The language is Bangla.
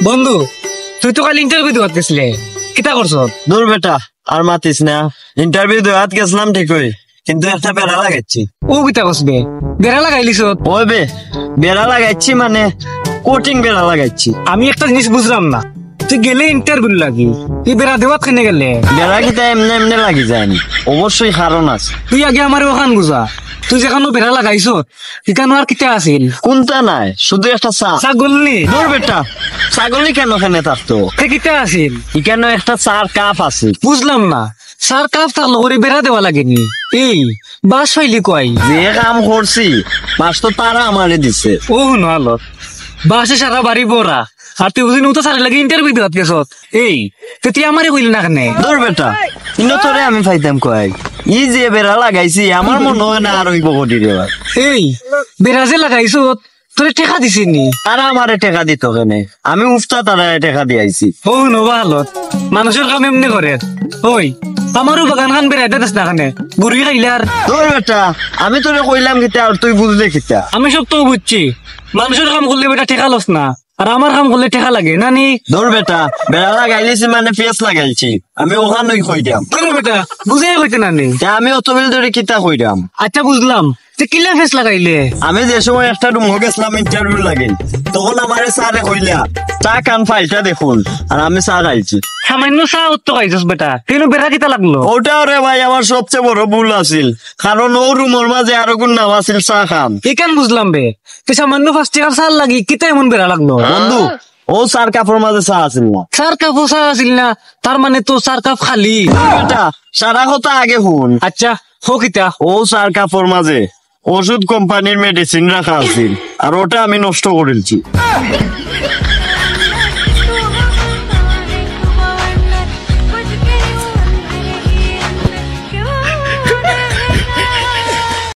বন্ধু তুই তো কাল ইন্টারভিউ দেওয়াত গেছিলে, কিতা করছ? দূর বেটা, আর মাতিস না। ইন্টারভিউ দেওয়াত গেছিলাম ঠিকই, কিন্তু একটা বেড়া লাগাচ্ছি। ও কিতা করছবে? বেড়া লাগাইলিস? ওই বে বেড়া লাগাচ্ছি মানে কোটিং বেড়া লাগাচ্ছি। আমি একটা জিনিস বুঝলাম না, তুই গেলে ইন্টারভিউ লাগি, তুই বেড়া দেওয়াত কেনে গেলে? বেড়া কিতা এমনি এমনি লাগি যায়নি, অবশ্যই কারণ আছে। তুই আগে আমার ওখান বুঝা, তুই যেখানে বেড়া লাগাইছ সেখানে আর কিতা আছিল? কোনটা নাই, শুধু একটা ছাগল নি? দূর বেটা, ছাগলই কেন এখানে থাকতো? কিতা আছিল? এখানে একটা চার কাপ আছে। বুঝলাম না, সার কাপ থাকলো করে বেড়া দেওয়া লাগেনি? এই বাস ফাইলি কয় যে কাম করছি মাস তো তারা আমারে দিছে। ও নালত বাসে সারা বাড়ি বড়া, আর তুই বুঝি নৌতা সারা লাগে ইন্টারভিউ দেওয়াত গেছত। এই তুই আমারে কইলি না কেন? দূর বেটা, ইনো তোরে আমি পাইতাম কয়, ই যে বেড়া লাগাইছি আমার মনে হয় না আর ওই বগটি দেওয়ার। এই বেড়া যে লাগাইছ তোরে টেকা দিছি নি? তারা আমারে টেকা দিত কেনে, আমি উফতা তারা টেকা দিয়াইছি। ও নবা হালত মানুষের কাম এমনি করে। ওই আমারও বাগান খান বেড়াইতে দাস না কেন, বুড়ি খাইলে আর? তোর বেটা, আমি তোরে কইলাম কিতা আর তুই বুঝলে কিতা? আমি সব তো বুঝছি, মানুষের কাম করলে বেটা টেকা লস না, আর আমার কাম করলে টেকা লাগে নানি? তোর বেটা, বেড়া লাগাইলিছি মানে পেঁয়াজ লাগাইছি, আমি ওখানেই কইতাম। বেটা বুঝাই কইতে নানি? আমি অত বিল ধরে কিতা কইতাম। আচ্ছা বুঝলাম, তুই কিলা ফেস লাগাইলে? আমি যে সময় একটা রুম গেছিলাম ইন্টারভিউ লাগে, তখন আমারে স্যারে কইলা চা কান ফাইলটা দেখুন, আর আমি চা খাইছি। সামান্য চা উত্তো খাইছিস বেটা, কেন বেড়া কিতা লাগলো? ওটা রে ভাই আমার সবচেয়ে বড় ভুল আছিল, কারণ ও রুমের মাঝে আরো কোন নাম আছিল চা খান। এখান বুঝলাম বে, তুই সামান্য ফার্স্ট টাকার চাল লাগি কিতা এমন বেড়া লাগলো? বন্ধু, ও চার কাপড় মাঝে চা আছিল না। চার কাপ চা আছিল না, তার মানে তো চার কাপ খালি। বেটা সারা কথা আগে শুন। আচ্ছা হো কিতা? ও চার কাপড় মাঝে ওষুধ কোম্পানির মেডিসিন রাখা আছিল, আর ওটা আমি নষ্ট করেছি।